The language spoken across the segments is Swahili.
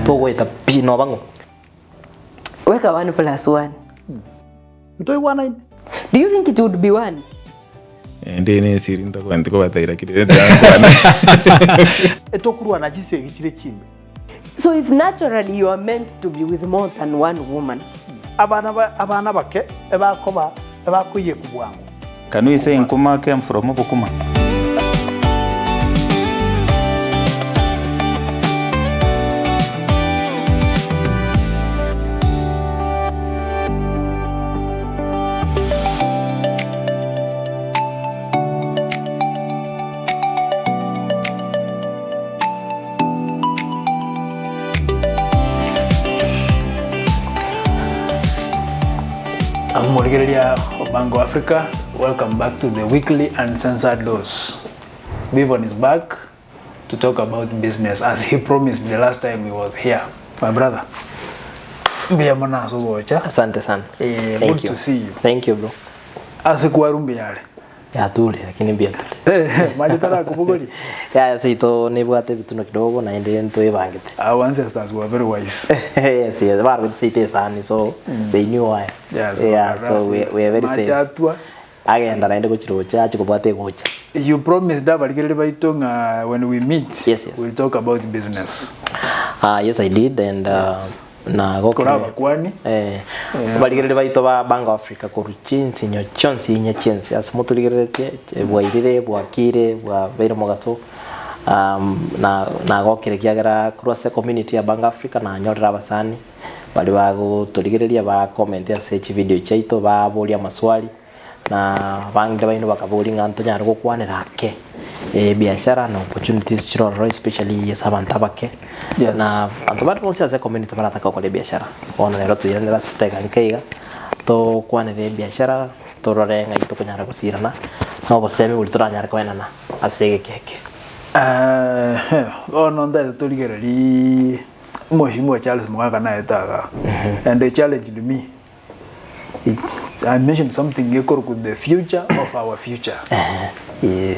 to weta pino bango weka 1 plus 1 mtoi 1 do you think it would be 1 ndene siri ndako ndiko bataira kire ndakwana etokurwa na chisegi chire chimbe. So if naturally you are meant to be with more than one woman, abana bake ebakuye kubwangu. Can we say Nkuma came from Obukuma? I'm Morigeria of Bango Africa. Welcome back to the weekly uncensored dose. Vivon is back to talk about business as he promised the last time he was here. My brother. Asante sana. Good to see you. Thank you bro. Asikuwa rumbi yale. Ya tule lakini mbia tule. Majitara kubugoli. Ya sito nebwate bituno kidogo na ende nto ebangete. Our ancestors were very wise. Yes, yes. Baru site sana so they knew why. Yeah, so we are very safe. Machatwa. Agenda naende kuchirocha chikobwate gocha. You promised that when we meet, yes. We'll talk about business. Yes, I did, and na gokora kwani baligirire baito ba Bango Africa kuruchinsi nyo chonsi nya chensi asmutuligirire bwairire bwakire bwa beiro mogaso na gokire kiagera cross community ya Bango Africa na nyorera abasani bali bago tuligiriria ba comment ya search video chaito ba bolia maswali na bangira baino bakabuli nganto nyara gukwanira ke biashara na opportunities chiro especially yes abantu abake na abantu bari konsi ase community barataka gukora biashara ona rero tuyirandira sitega nkeiga to kwanire biashara tororenga ito kunyara gusirana no bosemi buri turanyara kwenana asege keke ono nda tuligereri moshimo Charles Mugaga na etaga and they challenged me. I mentioned something with the future of our future. The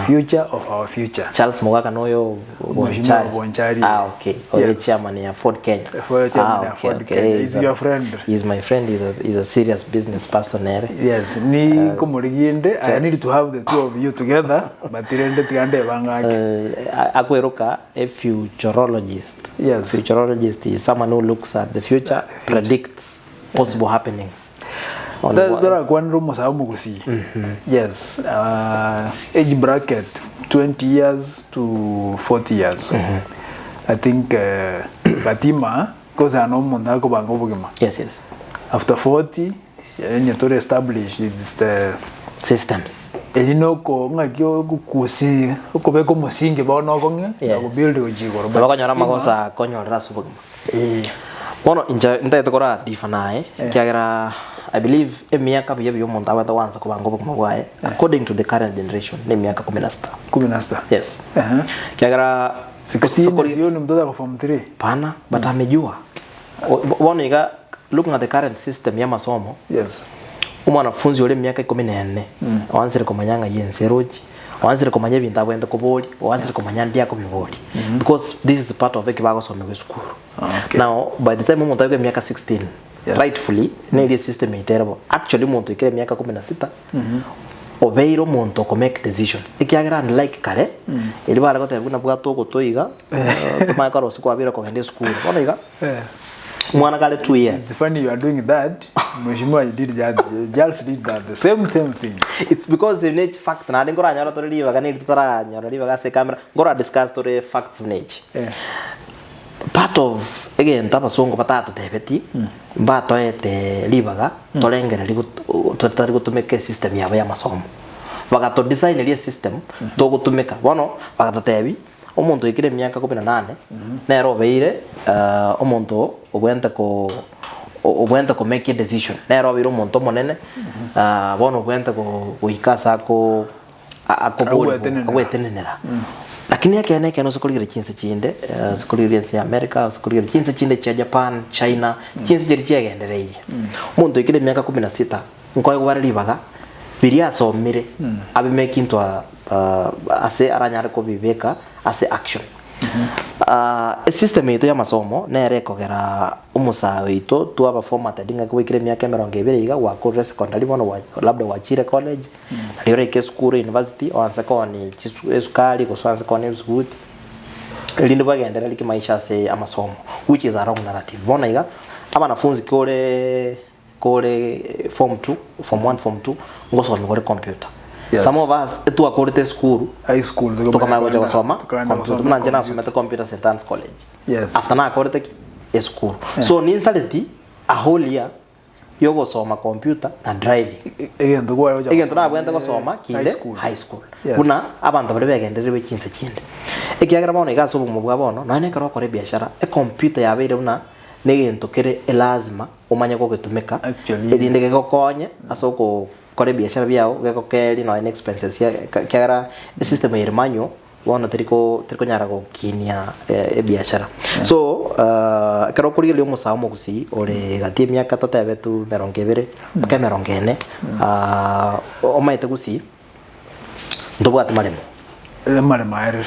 future of our future. Charles Mugaga noyo Bonchari. Okay. Oyo chairman ya Ford Kenya. Okay. He's your friend. He's my friend. He's a serious business person. Yes. Ni kumuriginde. I need to have the two of you together. But tirende tigande bangaki. Akweruka a futurologist. Yes. Futurologist is someone who looks at the future, predicts possible happenings. There one room was Amugusi. Yes. Age bracket 20 years to 40 years. I think Fatima, because I know Mondako Bango. Yes. After 40, you to establish the systems. You know, kusi kubeko musingi ba no konge ya build ujigoro ba kanyara magosa konyorera subuga bono inta etokora difanae kiagera I believe emiaka byo monta wata wanza kubango bukuma bwaye according to the current generation ne miaka 16 yes kiagera 16 sio ni mtoto form 3 pana but amejua bono iga looking at the current system ya masomo yes umwanafunzi ole miaka 14 wanzire komanyanga yenseroji wanzire komanya bintu abwenda kuboli wanzire komanya ndia ko biboli because this is part of ekibago some we school. Now by the time umuntu ayike miaka 16 rightfully ne system iterabo actually umuntu ikire miaka 16 obeiro umuntu ko make decisions ikiagira like kare ili bara gote buna bwato gotoiga tumaka rosi kwa bira ko hende school ona iga mwana kale 2 years. It's funny you are doing that. Mheshimiwa did that. Charles did that. The same thing. It's because the nature fact na ngora nyara to liva kaniri tutara nyara liva gase camera ngora discuss to facts of nature. Part of again tapa songo patatu tebeti mbato ete livaga tolengera tutari gutumeka system yabo ya masomo. Bagato design ile system to gutumeka bono bagato tebi omuntu ikire myaka 18 nero beire omuntu obwenta ko make a decision nero biro omuntu monene bono obwenta ko uikasa ko agwetenenera lakini yake no sokolire chinse chinde sokolire ya America sokolire chinse chinde cha Japan China chinse chirichegendereire omuntu ikire myaka 16 nkoye kubariribaga biria somire abi make into ase aranyare ko bibeka ase action system yetu ya masomo nere kogera umusawe ito tuaba format dinga kwikire myaka 20 iga wa kore secondary bono labda wachire college rero ke school university onse koni esukali kusanze koni school lindi bagendera liki maisha se amasomo which is a wrong narrative bona iga abanafunzi kore form 2 form 1 form 2 ngosoma kore computer. Yes. Some of us tu akorete school high school tukama ngoja kusoma computer tunanje na somete computer St. College. Yes. After na akorete school. Yeah. So ni insanity a whole year yogo soma computer na driving. Again tuna kwenda kusoma kile high school. Yes. Kuna abantu bari begendere bekinse kinde. Ekiagira bono igaso mu bwa bono no ne karo kore biashara computer yabeire una negintu kire elazima umanye ko gitumika. Edinde ke gokonye asoko kore biashara byao geko keri no expenses ya kera system ya manyo wana triko nyara go kinia biashara. So karo kuri le musa mo gusi ore gatie myaka tatebe tu 20 ka 40 o maite gusi ndobo atmaremo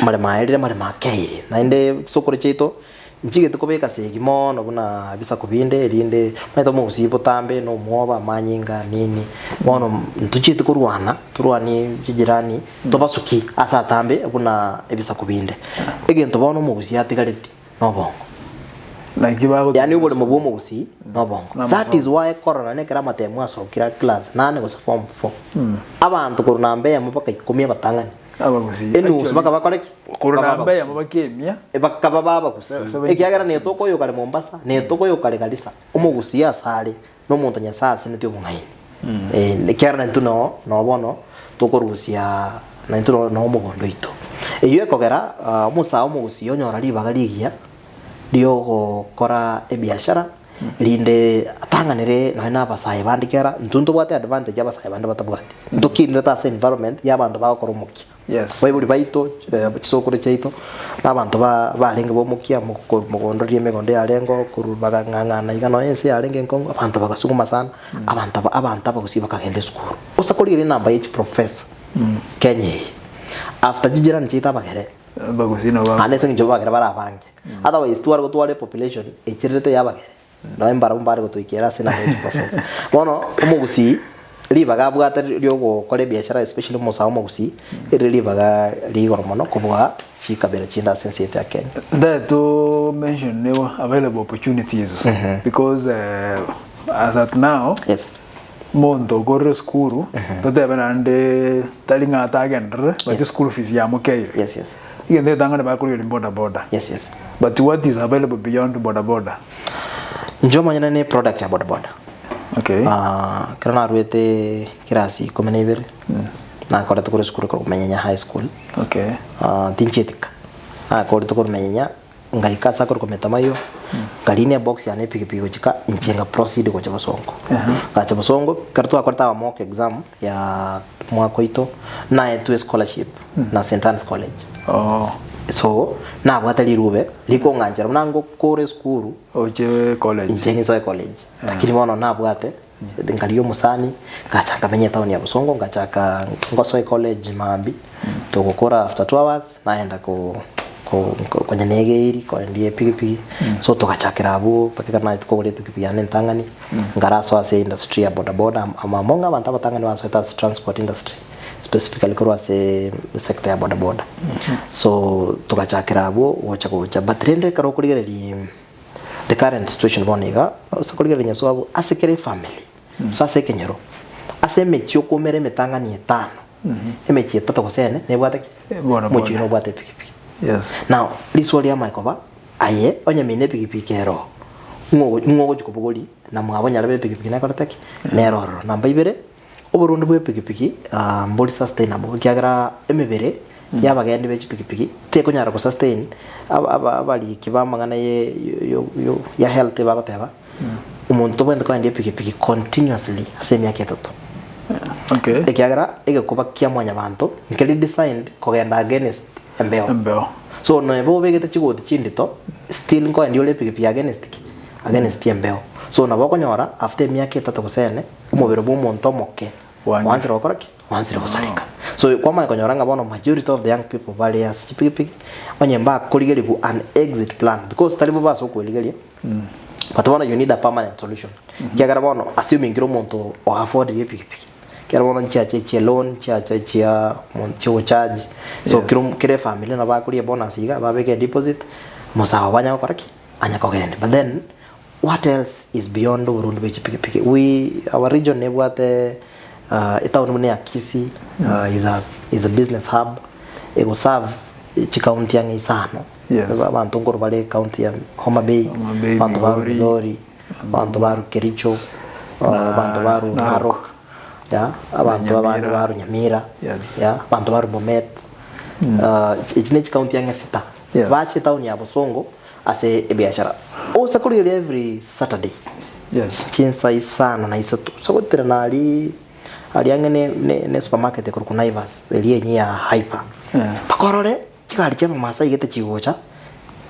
marema keire na inde sokore chito njige tukobeka segimo no buna bisa kubinde rinde maito mo gusi botambe no mwoba manyinga nini bono ntuchite kurwana turwani kijirani tobasuki asa tambe buna ebisa kubinde egento bono mo gusi atigareti no bongo like bago yani ubole mo bomo gusi no bongo. That is why corona ne kera matemu asokira class nane go form 4 abantu corona mbe amupaka 10 batangani abagusi enu subaka bakore corona mbe amabakemia bakaba babagusi ekiagera ne toko yo kare Mombasa ne toko yo kare Garissa umugusi asale no muntu nyasase ne tyo mungai ne kera ntuno no bono toko rusia na ntuno no mugondo ito eyo ekogera musa umugusi yo nyora libaga ligia dio gukora ebiashara rinde atanganire no na basaye bandikera ntuntu bwate advantage abasaye bande batabwate ndukirira ta environment y'abantu bakora umuki. Yes. Bayibuli baito kisokore cyaito n'abantu balenge bo mukia mugondo ryemegondo yarengo kurubaga ngangana igano ense yarenge nkongo abantu bagasuguma sana abantu bagusiba kagende school usakorire namba y'iki professor Kenya after jijira nchita bagere bagusino ba anese njo bagere barabange otherwise tuwari gutware population ekirete yabagere no embara umbare gutuikera sina professor bono umugusi libaga bwata ryo gukora biashara especially musa umugusi libaga ligoro mono kubwa chikabera chinda sensitive ya Kenya. That to mention new available opportunities because as at now yes mondo gore school tote banande talinga tagendre but school fees ya mokay. Yes Igende tangana ba kuri border. Yes but what is available beyond border njoma nyana ne product ya border. Okay. Kana ruete kirasi komenevere na kora tukore school ko menya high school. Okay. Tinchetika kora tukore menya ngaika sakor ko metamayo galine box ya ne pikipiki chika inchenga proceed ko chabasongo ka chabasongo kartu akorta mock exam ya mwako ito na etu scholarship na St. College. So na bwatali rube liko nganjira nango kore school oje college inchengi so college lakini bono na bwate ngaliyo musani ngachaka menye town ya Busongo ngachaka ngoso college mambi tugukora after 2 hours naenda ko kwenye nege iri kwa ndiye pikipiki so tukachakira abo pakika na tukore pikipiki ya Ntangani ngaraso ase industry ya boda ama monga abantu abatangani baso transport industry specifically kwa se sector ya boda so tukachakira abo wacha but rende karo kurigere the current situation boniga usakurigere nyaso abo asekere family so asekenyero asemechyo komere metangani etano emechi etata kosene nebwataki muchi no bwate pikipiki. Yes. Now this wali ya maikoba aye onye mine pikipiki ero ngogo chikobogoli na mwabanya labe pikipiki na korataki neroro namba ibere oburundi bwe pikipiki mboli sustainable kyagara emebere yabagende be pikipiki teko nyara ko sustain abali kibamagana ye ya health bagoteba umuntu bwende ko ndiye pikipiki continuously asemya ketoto. Okay. Ekyagara egekuba kyamwanya bantu nkeli designed kogenda against embeo so no ebo begete chigoti chindito still ngo ndi ole pikipiki against embeo so na boko nyora after myaka 3 gusene umubiro bwo muntu moke wanzira okoraki wanzira gusarika so kwa maana konyoranga bono majority of the young people bali as chipiki onye mba kuligelivu an exit plan because talibo baso kuligelia but one you need a permanent solution kiagara bono assuming giro monto o afford piki kiagara bono chia loan chia monto charge so kire family na ba kulia bonus iga ba beke deposit musawa banya koraki anya kogende but then what else is beyond Burundi piki our region nebwate itauni mune akisi is a business hub ego serve county yang isano abantu ngoro bale county ya Homa Bay abantu baru Lori abantu baru Kericho abantu baru Narok ya abantu baru Nyamira ya abantu baru Bomet ichine county yang sita bache town ya Bosongo ase biashara osakuri every Saturday chinsa isana na isatu so trenali aliangene ne supermarket ko Naivas eliye ya hyper pakorore chikali chama Masai gete chigocha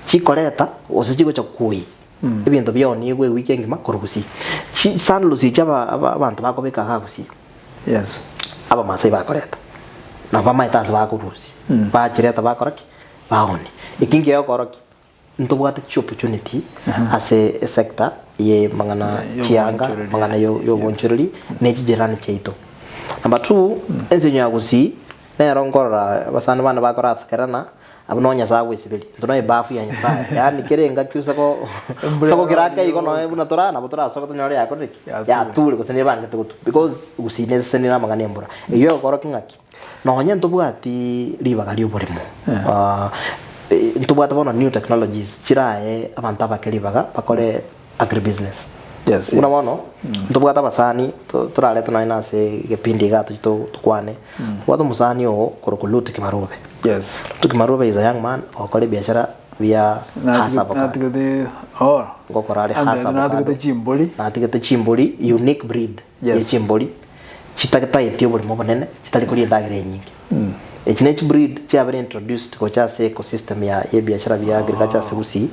chikoreta ose chigocha kui ebintu byo ni gwe weekend makorugusi chi sanlo si chaba abantu bakobeka kagusi aba Masai bakoreta na bama itas bakorugusi ba chireta bakoraki baone ikingi yakoroki ntobwate chi opportunity as a sector ye mangana kianga mangana yo bonchorili ne jirani cheito number 2 enzenyo yagusi na rongora basana bana bakora tsakarana abnonya zawe sibili ndono ebafu ya nyasa yani kirenga kyusa ko sako kiraka iko no ebuna tora na botora sako tonyore yako ya tuli ko sene bange tukutu because usine sene na magane mbura iyo koro kingaki no nya ntobwati libaga lyo bolimo ntobwata bona new technologies chirae abantu abakelibaga bakore agribusiness una mono ntobwata basani turale tunaina se gepindi gato tukwane wado musani o korokuluti kimarobe tukimarobe is a young man okole biashara via hasaba natigede gokorale hasaba natigete chimboli unique breed ya chimboli chitaketa etio boli mobonene chitali kuli ndagire nyingi each breed cha very introduced ko cha se ecosystem ya biashara vya agriculture segusi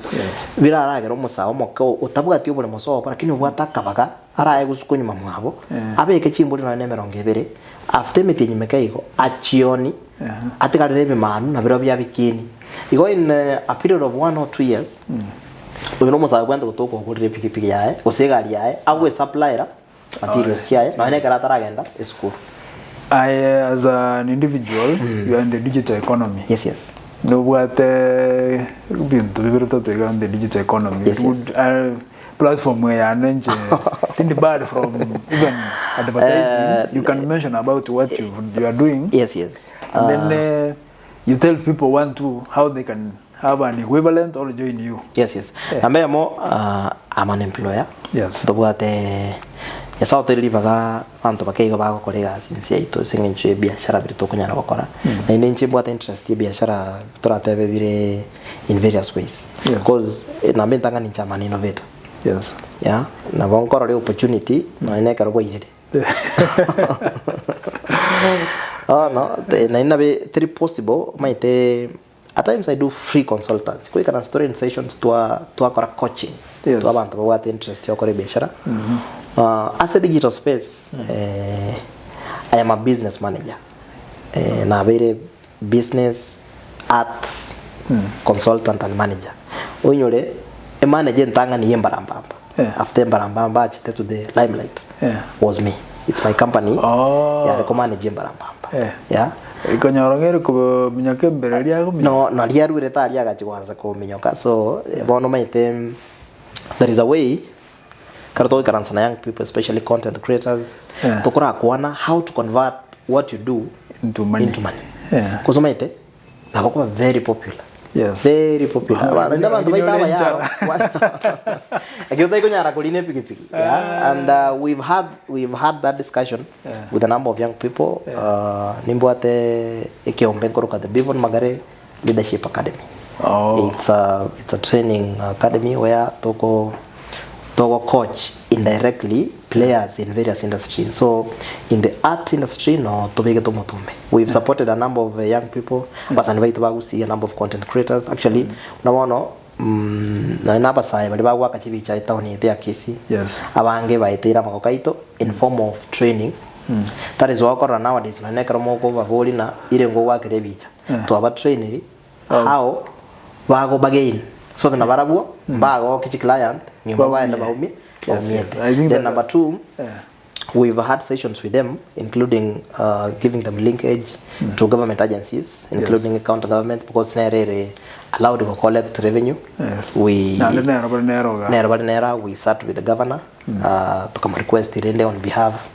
biraragera omusao moko utabwati obole muso lakini ubwataka baga araye gusukunyuma mwabo abeke chimboli na 200 after meeting mekaiko achioni atikarire mimanu na biro bya bikini igo in a period of 1 or 2 years uyu no musao kwenda gutoko gurire pikipiki yae usegari yae agwe supplier materials yae na ene karata ragenda school. As an individual, you are in the digital economy. Yes. No, what bintu bibirto to in the digital economy. Yes, it would platform where you think the bad from even advertising. You can mention about what you are doing. Yes. And then you tell people how they can have an equivalent or join you. Yes. Ambaye mo I'm an employer. Yes. To what yasa hoteli baga bantu bakeiga bago kolega since ito singenche biashara bito kunyara bakora na inenche bwata interest biashara turatebe bire in various ways because na mbentanga ni chama innovator na bonkoro le opportunity na ineka ro yire no na inabe three possible maite at times I do free consultants kwa kana story sessions to akora coaching to abantu bwata interest yakore biashara as a digital space, I am a business manager. Na very business, art, consultant and manager. Unyore, a manager ntanga ni Mbarambamba. After Mbarambamba, chite to the limelight was me. It's my company. Yeah, I manage Mbarambamba. Yeah. Ikonyorongere ko minyoke mbere lyago. No, lyaru reta lyaga chikwanza ko minyoka. So, bono maite there is a way Karato karansa young people, especially content creators, tokora kuona how to convert what you do into money. Because maite, nabako very popular. Yes. Very popular. Nda bantu baita baya. Akiota ikunyara kuline pikipiki. And we've had that discussion with a number of young people. Nimboate ekiombe nkoroka the Bivon Magare Leadership Academy. It's a training academy where toko coach indirectly players in various industries. So in the art industry, no, we've supported a number of young people. Was invited to see a number of content creators. Actually, no, na nabasai bali bagwa kachibi cha town ya kisi. Yes. Abange baitira makokaito in form of training That is what nowadays na nekara moko bavoli na ile ngo wakire bita to aba trainer how bago bagain so na barabuo bago kichi client nyumba baenda baumi. Then number 2, we've had sessions with them, including giving them linkage to government agencies, including county government, because they're allowed to collect revenue. We sat with the governor to come request it on behalf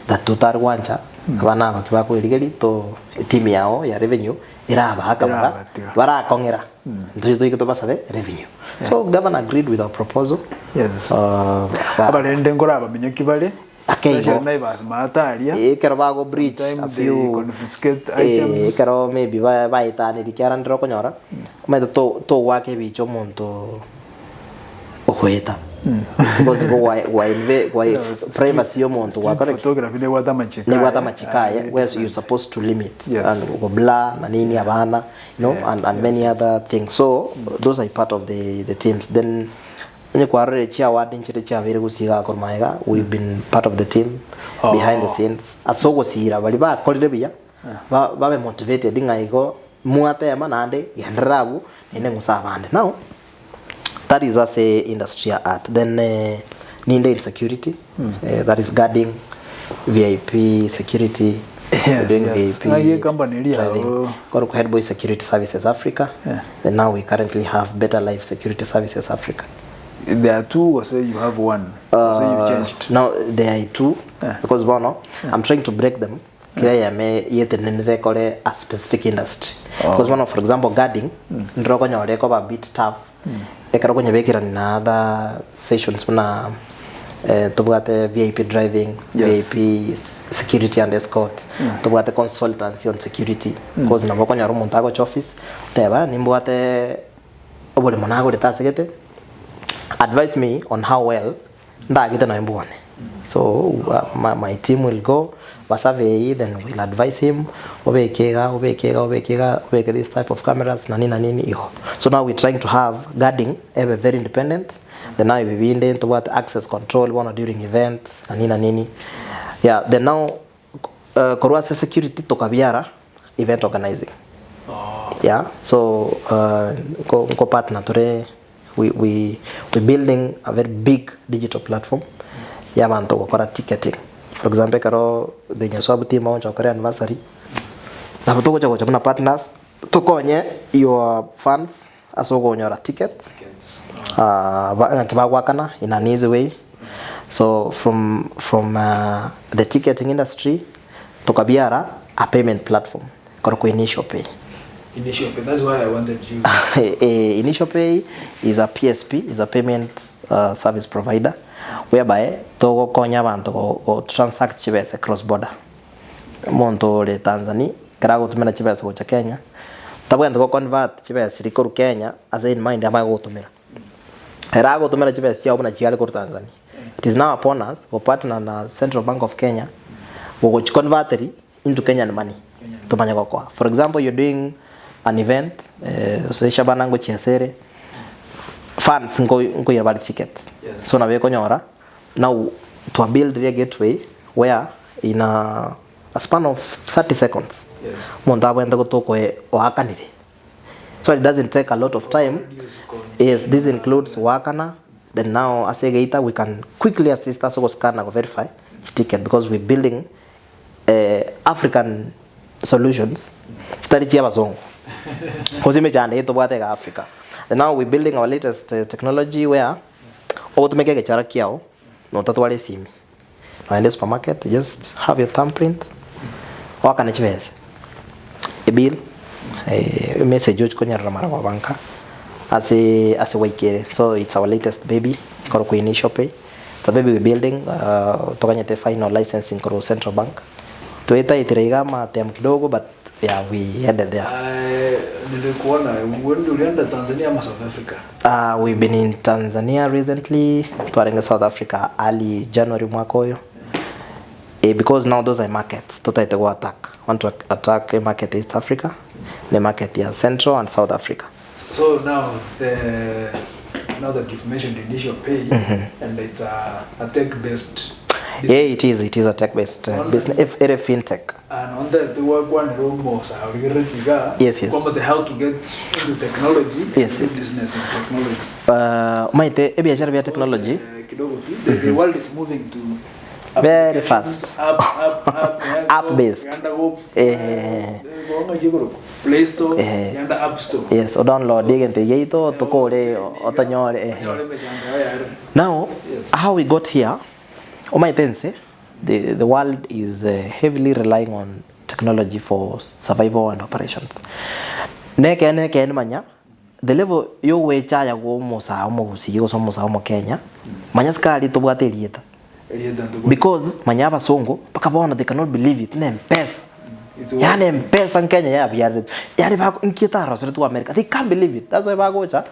that tutarwanja abana bakibako iligeli to team yao ya revenue iraba haka bara kongera ndio basabe revenue. So governor agreed with our proposal. Yes. Abalende ngora bamenye kibale. Akeigo. Neighbors mataria. Kero bago breach a few confiscate items. Kero maybe baitani dikiara ndro konyora. Kuma to wake bicho monto okweta. Because why privacy monto wa correct. Photography ne wata machika. Ne wata machika where you supposed to limit and go bla na nini abana, you know, and many other things. So those are part of the teams. Then we've been part of the team behind the scenes. Asogo sira bali ba kolire biya ba motivated ngaigo muatema nande yandrabu ine musabande. Now that is as a industry art. Then ninde insecurity, that is guarding, VIP security. Yes. VIP company got Head Boy Security Services Africa. And now we currently have Better Life Security Services Africa. There are 2, or say you have 1? So you've changed? Now there are 2 because I'm trying to break them. Kaya yet a specific industry. Because for example, guarding, ndroko nyoreko ba bit tough. Ekaroko nyabekira na other sessions na tubwate VIP driving, VIP security and escort, tubwate consultancy on security. Because naboko nyaro montago office, teba nimbwate obole monago letasegete. Advise me on how well ndagita na mbone. So my team will go survey, then we'll advise him obekega this type of cameras na nini iho. So now we're trying to have guarding ever very independent. Then now we be into what access control one during events na nini. Yeah, then now korwa security to kabiara event organizing. Yeah, so ko partner tore we building a very big digital platform. Yeah, man, to kora ticketing. For example, karo the nyaswabu team on chokore anniversary. Na butoko cha kuna partners to konye your funds asogo nyora tickets. Wakana in an easy way. So from the ticketing industry to kabiara a payment platform. Karo initial pay. Initial pay, that's why I wanted you. Initial pay is a PSP, is a payment service provider, whereby to konya bantu go transact chibese cross border. Monto le Tanzania, karago tumena chibese go cha Kenya. Tabwenda go convert chibese rikoru Kenya as in mind amago tumena. Karago tumena chibese ya obuna chiale ko Tanzania. It is now upon us go partner na Central Bank of Kenya go convert it into Kenyan money. Tumanya kwa. For example, you're doing an event, so shabana ngo chiasere fans ngo yabali tickets. So na beko nyora now to build a gateway where in a span of 30 seconds monta bwenda gutoko ohakanire. So it doesn't take a lot of time. Yes, this includes wakana. Then now as a gator we can quickly assist us to scan and verify ticket because we're building African solutions. Study Kiabazongo. Africa. And now we're building our latest technology where to make a chara kiao no tatwale simi. In the supermarket, just have your thumbprint. Or can a bill, a message which konya ramara banka as a way. So it's our latest baby, Koroko initial pay. It's a baby we're building to final licensing for Central Bank. Tueta itirigama tem kidogo, but yeah, we headed there. When you land Tanzania or South Africa? We've been in Tanzania recently, touring South Africa early January mwakoyo. Because now those are markets. Tota itago attack. Want to attack a market East Africa, the market here Central and South Africa. So now now that you've mentioned initial pay and it's a tech-based Yeah, it is a tech-based business. If it is fintech. And on that, the work one almost Yes. But how to get into technology, Yes. business and technology. Maite, biashara vya technology. The world is moving to Very fast. App based. Play Store and App Store. Yes, o download into yeito tukore otanyore. Now, how we got here? Omaitense, the world is heavily relying on technology for survival and operations. Neke manya the level yo wecha ya go mosa omo gusigo so mosa omo Kenya manya skali to bwate rieta because manya basongo pakabona they cannot believe it na mpesa yani mpesa in Kenya ya biare yani bako inkieta rosere to America they can't believe it. That's why bagocha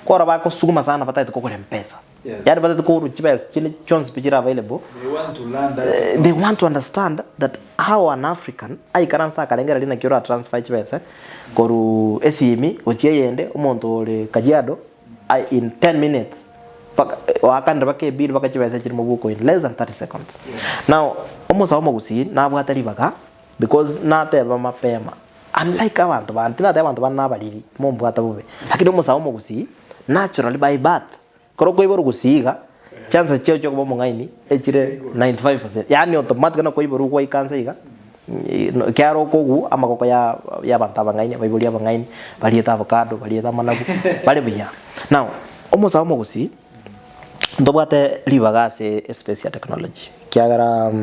kora bako suguma sana patete ko mpesa. Yani patete ko ruchibes chini chons pichira available. They want to learn that. They want to understand that how an African I can start kalengera lina kiora transfer chibes koru esimi ochieyende umuntu ole Kajiado in 10 minutes wakanda bake bill baka chibese chiri mubuko in less than 30 seconds. Now almost gusi na bwatari baka because na teba mapema unlike abantu bantu bana baliri mumbwata bube lakini almost gusi naturally by birth koroko iboro gusiga chance cheo cyo kuba ngaini echire 95%, yani automatic na ko iboro kwa ikansa iga kyaro kogu amakoko ya bantaba ngaini baibuli bangaini balieta avocado balieta managu bali biya. Now almost gusi ndobwate libagase space ya technology kyagara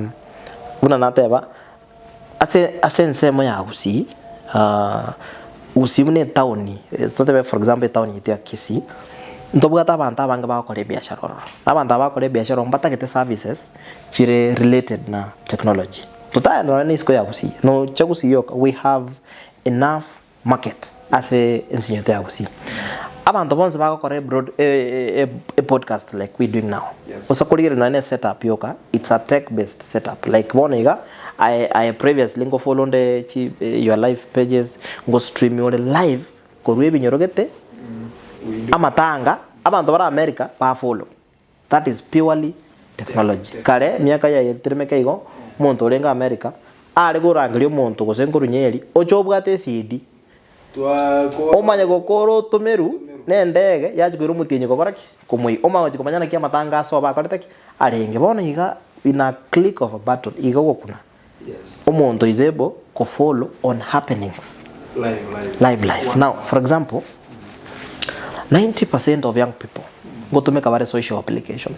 una nateba asense mo ya gusi gusi mune town totebe for example town yitia Kisii ndobwata abantu abanga bakore biashara abantu abakore biashara mbatagete services chire related na technology tutaya no ni siko ya gusi no chagusi yoka we have enough market as a ensignante ya gusi abantu bonse bakore broad a podcast like we doing now. Usakulire na setup yoka it's a tech based setup like bonega I previously go follow the your live pages go stream your live korwe binyorogete amatanga abantu bara America ba follow. That is purely technology. Kare miaka ya yetiremeka igo muntu orenga America ari gurangirio muntu gosenkuru nyeri ochobwate CD omanya gokoro tumeru nendege yachiguru mutinyi gobaraki kumui omango komanyana kia matanga so bakoreteki arenge bona iga in a click of a button iga gokuna. Omuntu is able to follow on happenings live. Now for example 90% of young people go to make a very social applications.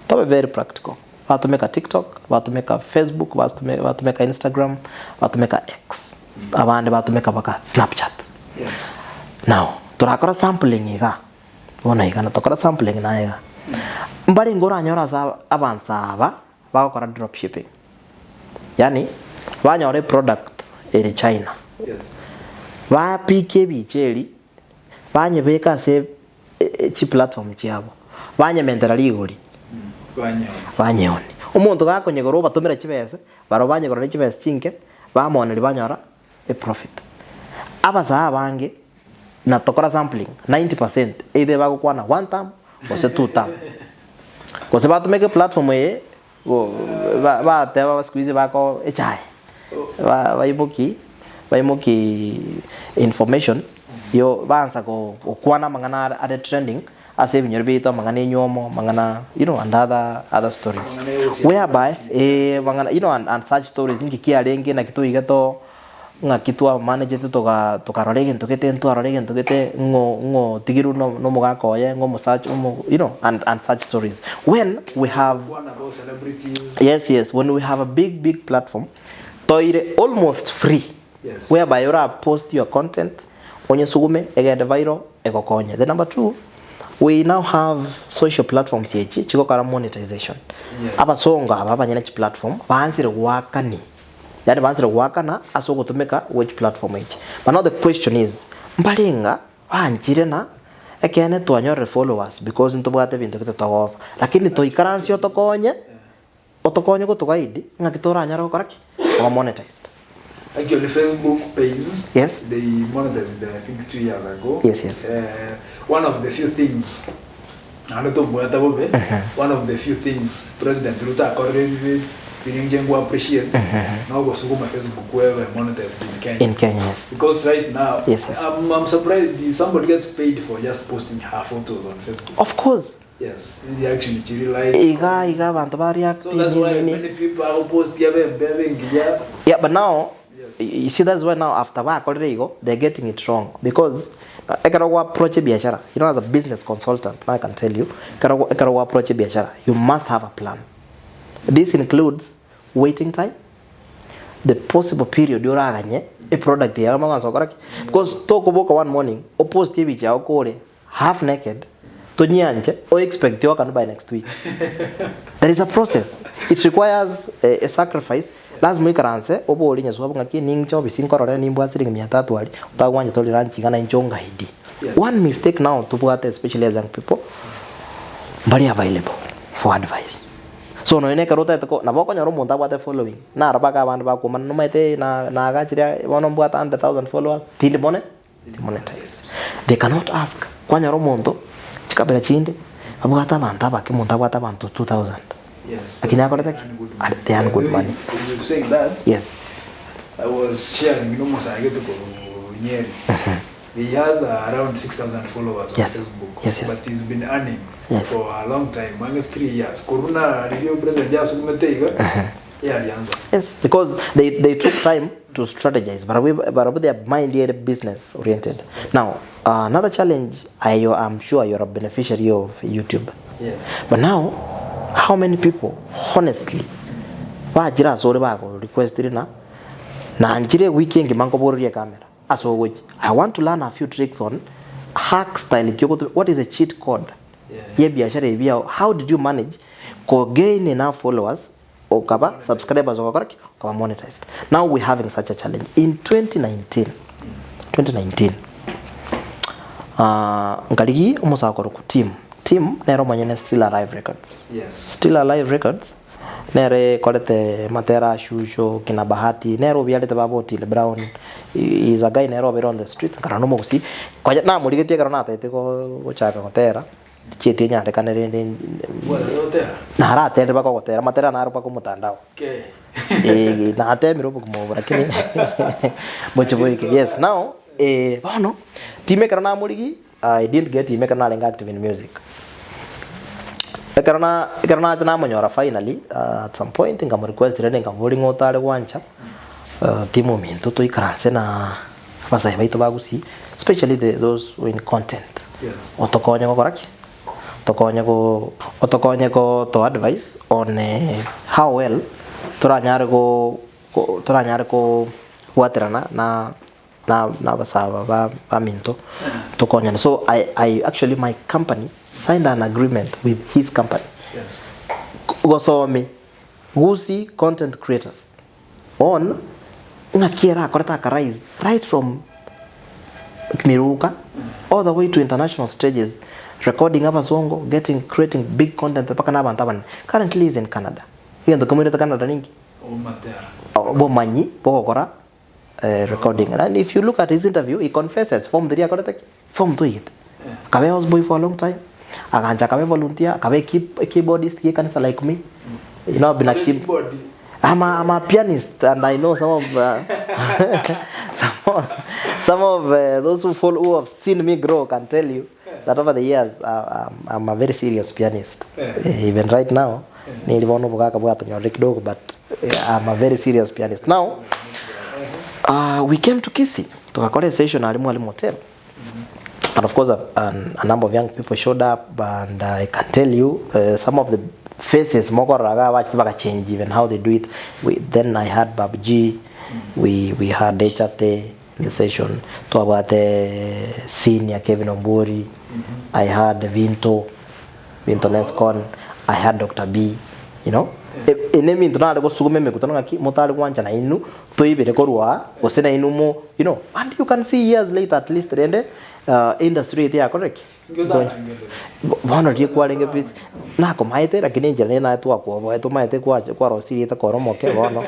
To be very practical. Want to make a TikTok, want to make a Facebook, want to make a Instagram, want to make a X. Abande want to make a Snapchat. Yes. Now, turakora sampling iga. Bona iga na tokora sampling na iga. Mbali ngora nyora za avansa aba bakora drop shipping. Yani banyore product eri China. Yes. Ba PK bicheli banye beka se chi platform cyabo banye mendera ligori banyoni umuntu gakonye goro batumira kibese baro banye goro kibese kinke bamonera banyora a profit abaza abange na tokora sampling 90% either bagukwana one time or two time kose batumeke platform ye ba teba squeeze bako echai baimoki information yo bansa ko kwana mangana are trending as if you're bito mangana nyomo mangana and other stories whereby mangana and such stories ngikia renge na kitu igato nga kitu manage to karorege ntokete ntu arorege ntokete ngo tigiru no mugako ye ngo search and such stories when we have yes when we have a big platform toire almost free whereby you post your content onye sugume egede viral egokonye. The number 2 we now have social platforms here chiko kara monetization abasonga abanyene chi platform bansire wakani yani bansire wakana asoko tumeka which platform each. But now the question is mbalinga banjire na ekene twanyore followers because ntobwate bintu kitotogofa lakini toikaransi otokonye go tugaidi ngakitora nyara gokoraki o monetized. Actually, Facebook pays. Yes. They monetized it, I think 2 years ago. Yes. One of the few things One of the few things President Ruto accorded appreciate now go sukuma Facebook where monetized in Kenya. In Kenya, yes. Because right now, Yes, yes. I'm surprised somebody gets paid for just posting her photos on Facebook. Of course. Yes, they actually like. Iga bantu ba react. So that's why many people are post Yeah, but now you see that's why now after back already go they're getting it wrong because I can approach biashara. You know, as a business consultant, I can tell you, I can approach biashara. You must have a plan. This includes waiting time, the possible period you're aganye a product there because talk about one morning or post TV cha half naked to nyanje or expect you can buy next week. There is a process. It requires a sacrifice. Lazima ikaranse obo olinya swabu ngaki ningcho bisinkorore nimbwa siringi 300 ali utagwanje toli ranchi kana inchonga hidi. One mistake now to put especially as young people very available for advice. So no ine karota etako na boko nyoro monta bwate following na araba ka bandu bako man no maite na agachira wono bwata 100,000 followers tili monetize. They cannot ask kwa nyoro monto chikabela chinde abwata banta bake monta bwata bantu 2,000. Yes. Lakini hapo they earn good money. You saying that? Yes. I was sharing, I get to go near. He has around 6,000 followers on Facebook. Yes. But he's been earning for a long time, 3 years. Corona review president yes, because they took time to strategize, but they are minded business oriented. Now, another challenge, I'm sure you're a beneficiary of YouTube. Yes. But now, how many people, honestly, wajira sore bago requested na njire weekend mango boria camera. Aso which I want to learn a few tricks on hack style. What is a cheat code? Yeah. How did you manage to gain enough followers or subscribers or monetized? Now we're having such a challenge. In 2019, ngaligi umusakoro ku team nero manyene Still Alive Records. Yes. Still Alive Records nere kolete Matera Shusho kina Bahati nero bialete babo Till Brown is a guy nero on the streets karano mo kusi kwa na muligetie karana tete ko chaka kotera chete nya de kanere na harate de bako kotera Matera na arupa ko mutandao okay na ate miro ko mo lakini mucho boyike. Yes, now bono time karana muligi I didn't get time karana lenga active in music. Karena chana monyora finally at some point ngam request rene ngam boarding otale wancha timo minto to ikaranse na basai baito bagusi especially those who in content. Yes. Otokonya ko koraki otokonya ko to advice on how well turanyare ko waterana na basaba ba minto tokonya. So I actually my company signed an agreement with his company. Yes. Gosomi Gusi content creators on ngakiera korata rise right from Miruka all the way to international stages, recording apa songo, creating big content paka na bantaban. Currently is in Canada. Hiyo ndo community Canada ningi. Bo manyi boko kora recording. And if you look at his interview, he confesses form 3 korata form 2 it. Kabe house boy for a long time. Aganja kabe volunteer, kabe keyboardist ye kanisa like me. You know, been a keyboard. I'm a pianist, and I know some of those who have seen me grow can tell you that over the years I'm a very serious pianist. Even right now, but I'm a very serious pianist. Now, we came to Kisii to a session at Mwalimu Hotel. And of course, a number of young people showed up, and I can tell you some of the faces change even how they do it. Then I had Babji, we had Echate in the session, talk about the senior Kevin Ombori, I had Vinto Lescon, I had Dr. B, you know. Enemi ndona go sugume mekutano ngaki motali kwanja na inu toibere korwa osena inu mo, you know, and you can see years later at least rende industry they are correct. Bono die kwalenge bis na ko maite lakini njira na tu akwo to maite kwa rostiri ta koromoke bono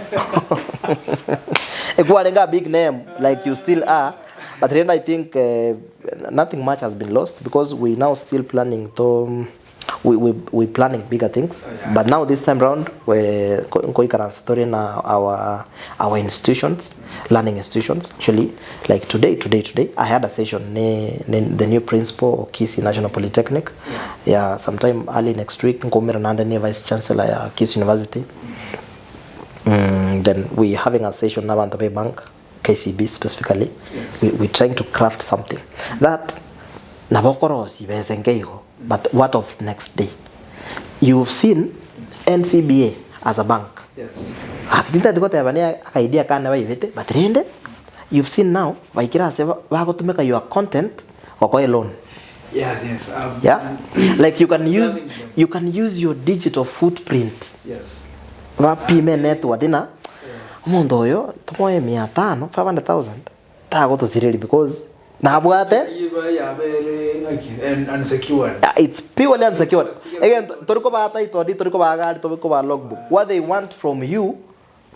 ekwalenga big name like you still are, but then I think nothing much has been lost because we now still planning to we planning bigger things. But now this time round we going story na our institutions, learning institutions. Actually, like today I had a session the new principal of Kisii National Polytechnic. Yeah, sometime early next week ngomera nanda ni vice chancellor ya Kisii University. Then we having a session na Bantabe Bank, KCB specifically. We trying to craft something that nabokoro sibezengeigo. But what of next day? You've seen NCBA as a bank. Yes. Idea but rende you've seen now to make your content or loan. Yeah, yes. Yeah, like you can use your digital footprint. Yes. Payment network dina mundo yo tomoye 500 500,000 tago to zero because na abwate unsecured. It's purely unsecured. Again, toriko ba ata itodi, toriko ba agari, toriko ba logbook. What they want from you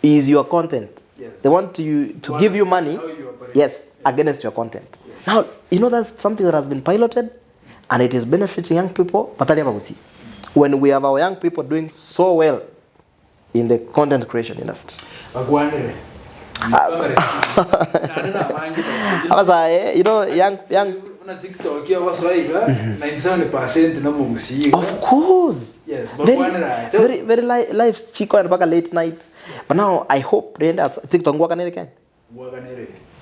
is your content. Yes. They want you to give you money. Yes, against your content. Yes. Now, you know that's something that has been piloted and it is benefiting young people. When we have our young people doing so well in the content creation industry. You know, young TikTok was right, 97% no music. Of course. Yes, but very live chico and back late night. But now I hope TikTok work on it again.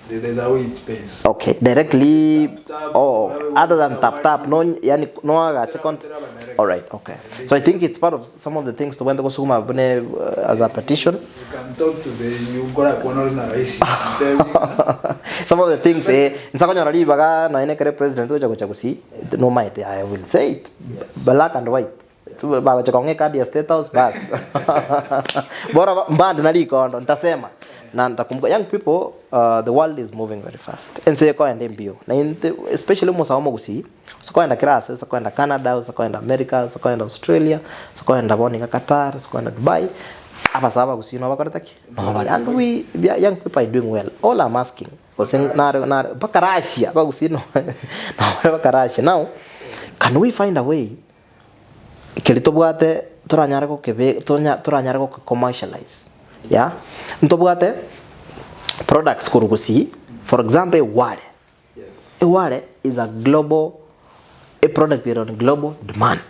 There's a way it pays. Okay, directly other than tap no yani no aga content. All right, okay. So I think it's part of some of the things to when go sukuma as a petition. You can talk to you got some of the things nsakanya rali baga na ene kare president uja kuchagusi no might I will say it black and white tu baba chakonge card ya state house bas bora mbandi naliko ndo nitasema na nitakumbuka young people the world is moving very fast and say kwa ende mbio na especially mosawamo gusi usakwenda class usakwenda Canada usakwenda America usakwenda Australia usakwenda boninga Qatar usakwenda Dubai apa saba gusi no bakartaki and we young people are doing well. All I'm asking na Russia bagusi no na Russia now can we find a way kelitobwate turanyara ko kebe turanyara ko commercialize yeah ntobwate products kurugusi for example wale wale is a product that on global demand.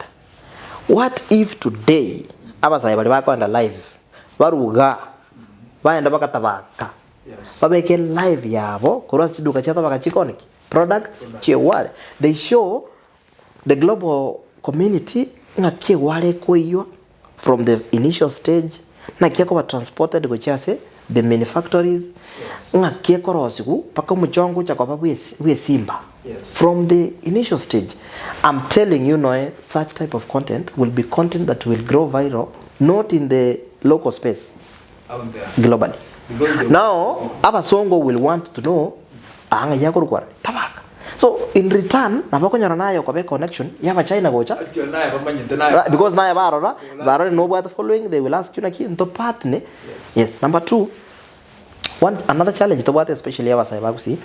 What if today abasaya bali bakwenda live baruga baenda bakatabaka babeke live yabo kurasi duka chata bakachikoniki products chewale they show the global community ngakie wale koyo from the initial stage na kiako ba transported go chase the manufacturers ngakie korosiku paka muchongo cha kwa we simba from the initial stage. I'm telling you no such type of content will be content that will grow viral not in the local space out there globally. Now abasongo will want to know anga yako kwa tabaka. So in return nabakonyana nayo kwa connection yaba China gocha because nayo barora no what following they will ask you na kinto partner. Yes. Number 2, another challenge to what especially abasai bagusi,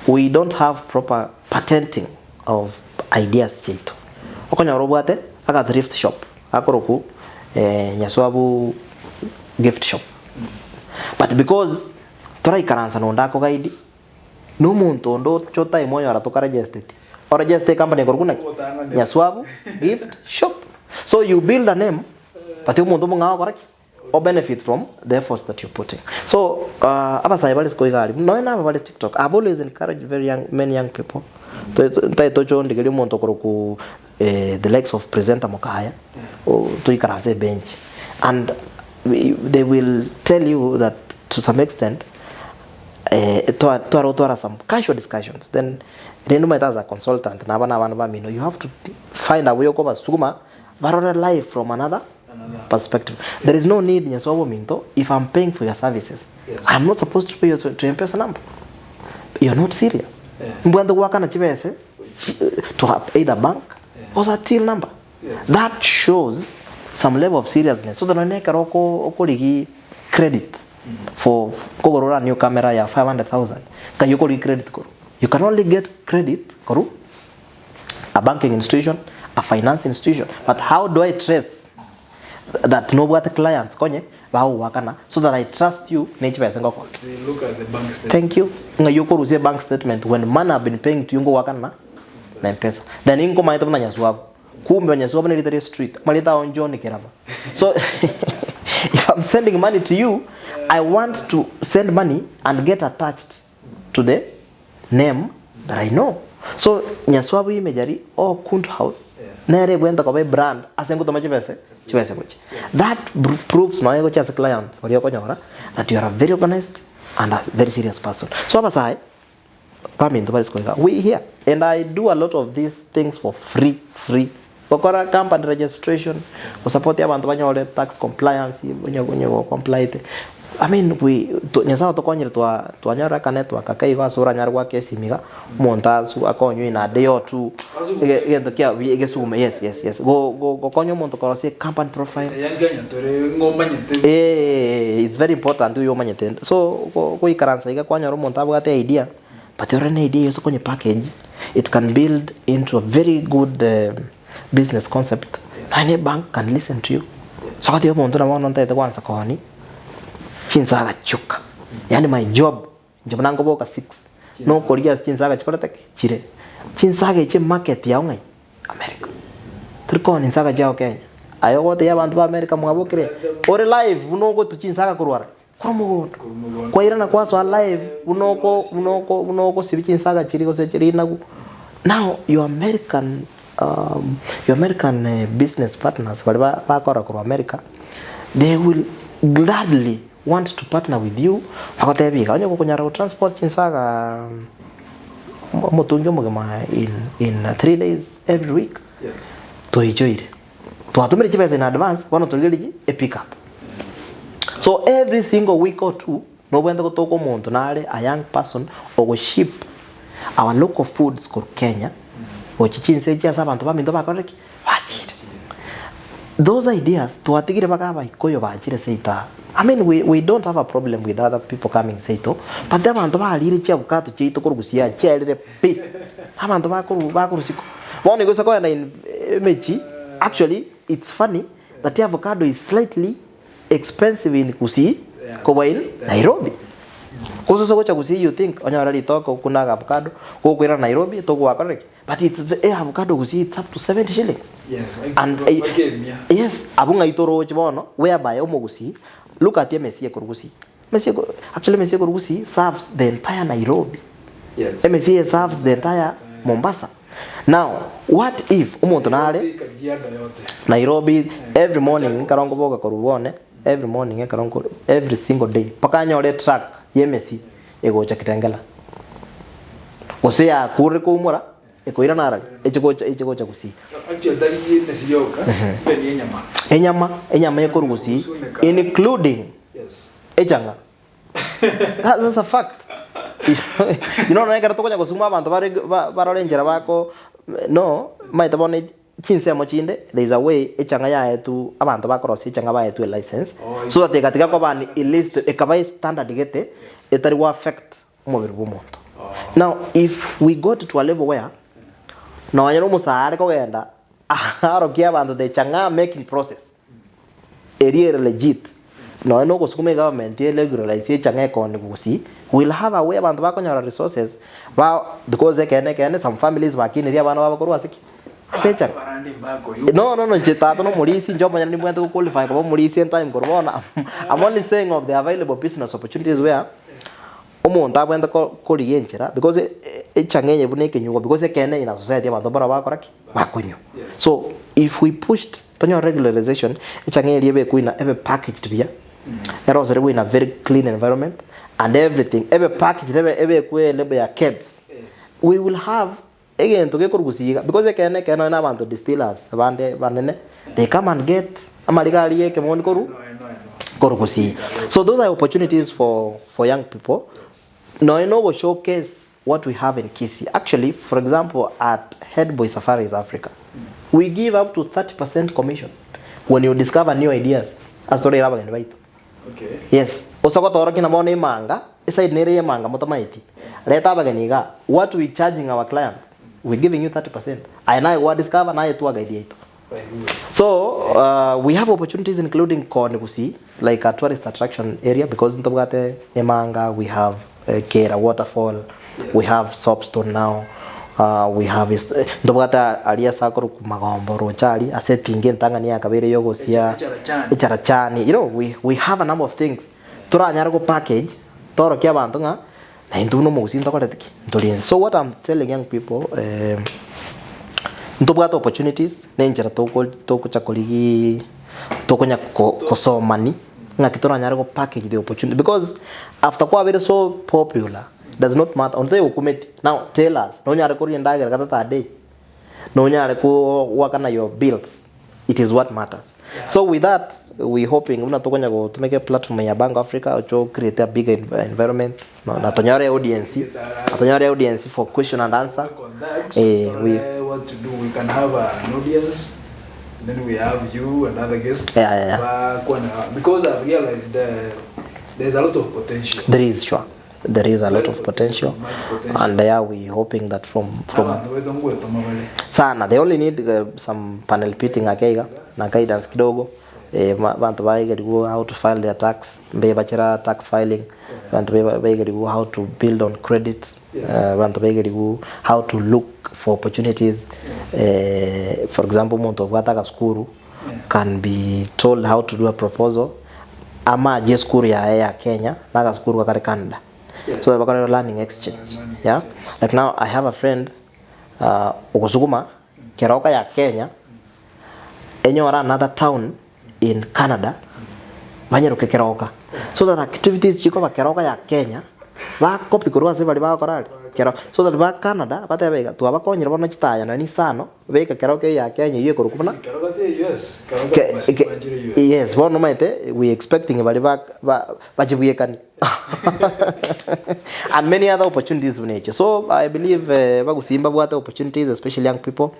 we don't have proper patenting of ideas cheto okonya robate aka thrift shop akoroku nyaswabu gift shop but because try karansa no ndako guide no muntu ndo chota imoyo aratoka registered or register company korukuna nyaswabu gift shop so you build a name but you muntu munga koraki or benefit from the efforts that you're putting. So abasai bali sko igari no na bali TikTok. I've always encouraged many young people to join the muntu koroku the likes of presenter Mokaya or to ikaraze bench and they will tell you that to some extent to some casual discussions then as a consultant you have to find a way of sukuma life from another perspective. There is no need if I'm paying for your services. Yes. I'm not supposed to pay you to M-Pesa number. You're not serious. To have either bank or a till number. Yes. That shows some level of seriousness. So the neka credit for a new camera ya 500,000. Can you credit? You can only get credit a banking institution, a finance institution. But how do I trace that no what clients konye bao wakana so that I trust you nature pesa ngoko? They look at the bank statement. Thank you. Ngayoko ruzie bank statement when money have been paying to you ngo wakana na pesa. Then ingo maito na nyasuabu. Kumbe nyasuabu ni literary street. Malita onjo ni keraba. So if I'm sending money to you, I want to send money and get attached to the name that I know. So nyaswabu imejari Kunt House nere bwenda kwa brand asengo to machipese chipese kuchi. That proves no ego as a client wali okonyora that you are a very organized and a very serious person. So abasai we here and I do a lot of these things for free. Kokora company registration, for support abantu banyole tax compliance, bunyo comply. I mean we nyasa otokonyere twanyara ka network akaigo asura nyarwa kesi miga montazu akonyo ina day or two gendo kia gesume yes go konyo monto korosi company profile it's very important do yo manyete so go ikaransa iga kwanyaro montabu gate idea but your idea is konyo package it can build into a very good business concept. Any bank can listen to you. So what you want to know nonte kwanza koni chinsaga chuka. Yani my job nango boka 6. No Korea chinsaga chipata chire. Chinsaga ichi market ya ngai America. Turko ni saga jao Kenya. Ayo wote ya bantu ba America mwabokire. Ore live unogo tu chinsaga kurwara. Kurumugo. Kwa irana kwa so live unogo sibi chinsaga chiri se chiri nagu. Now your American business partners, America, they will gladly want to partner with you. Transport in 3 days every week. To enjoy it. To in advance, a pickup. So every single week or two, no when to talk a young person or we ship our local foods called Kenya. Those ideas to atigire bakaba ikoyo bachire seita. I mean we don't have a problem with other people coming seito, but the abantu balire chia bukato chito korugusia chere pe. Abantu bakurusiko. One goes go and mechi. Actually it's funny that the avocado is slightly expensive in Kusi Kobail Nairobi. Koso so Kusi you think onyara talk kuna avocado go kwira Nairobi to go correct. But it's avocado it's up to 70 shillings. Yes, and yes, abunga itoro chibono whereby omogusi look at MSC Korugusi. Actually MSC Korugusi serves the entire Nairobi. Yes. MSC serves the entire Mombasa. Now, what if umontonale Nairobi every morning karongo boga korubone every morning karongo every single day pakanya ole track MSC ego cha kitengela. Osea kure kumura ekoira nara echiko cha kusi actually that is yoga peni enyama yekorugusi including echanga. That's a fact. You know naika tokonya kusuma abantu barorengera bako no maita bone chinse mochinde there is a way echanga ya etu abantu bakorosi echanga ba etu license so that katika kwa bani list ekabai standard gete etari wa affect umubiri bw'umuntu. Now if we got to a level where no wanyero musare kogenda arokia bantu de changa making process area legit no go sukume government legalize changa ekoni kusi will have a way bantu bakonyora resources ba because they can some families bakini ria bana baba korwa siki secha no chetato no mulisi njobo nyani mwende ku qualify ko mulisi in time korona. I'm only saying of the available business opportunities where umuntu abwenda ko liyenchera because echangenye buneke nyugo because kene in a society abantu bara bakoraki bakonyo. So if we pushed tonyo regularization echangenye liebe kuina every package to be there was in a very clean environment and everything every package every kwe lebe ya kebs we will have again to get kurugusiga because kene na abantu distillers bande banene they come and get amaligali yeke moni korugusi. So those are opportunities for young people. Now I know we showcase what we have in Kisii. Actually, for example, at Head Boy Safaris Africa, we give up to 30% commission when you discover new ideas. Astori raba invite. Okay. Yes. Osako toro kina mone manga, inside nere manga motamaiti. Leta baganiga. What we charging our client, we're giving you 30%. And I what discover na yetu guide yetu. So we have opportunities including Konekusi, like a tourist attraction area, because in Tobugate, Emanga, we have Kera waterfall, we have Soapstone now, we have Tobugate area sakuru Magombo Rochali, I said Pingen Tangania Kabere Yogosia, Icharachani. You know, we have a number of things. Tora Nyarago package, Toro Kiabantonga, and do no Musin Tokatiki. So what I'm telling young people, Ntobugate opportunities, nenjera toko chakoligi toko nya kosomani nga kitora nyarego package the opportunity, because after kwa very so popular does not matter until you commit. Now tell us no nyare ko rienda gara kata day no nyare ko wakana your bills, it is what matters. So with that we hoping una toko nya go to make a platform ya Bango Africa to create a bigger environment na tanyare audience for question and answer. We what to do, we can have an audience, then we have you and other guests. Because I've realized there's a lot of potential. There is a lot of potential, and we hoping that from sana they only need some panel beating akaiga na guidance kidogo. Bantu baige how to file their tax, mbebachira tax filing, bantu baige how to build on credits, bantu baige how to look for opportunities. For example, muntu gwataka skuru can be told how to do a proposal ama je skuru ya Kenya naga skuru ka Canada. So we got a learning exchange. Yeah, like now I have a friend Ogosuguma Keroka ya Kenya, enyora another town in Canada banyeruke Keroka, so that activities chiko ba Keroka ya Kenya ba copy kurwa se bali ba korali Keroka, so that ba Canada bata bega tu aba konyira bono chitaya na ni sano beka Keroka ya Kenya yiye kurukuna Keroka the US Keroka yes bono maite we expecting bali ba bajibuye kani and many other opportunities in nature. So I believe bagusimba bwate opportunities, especially young people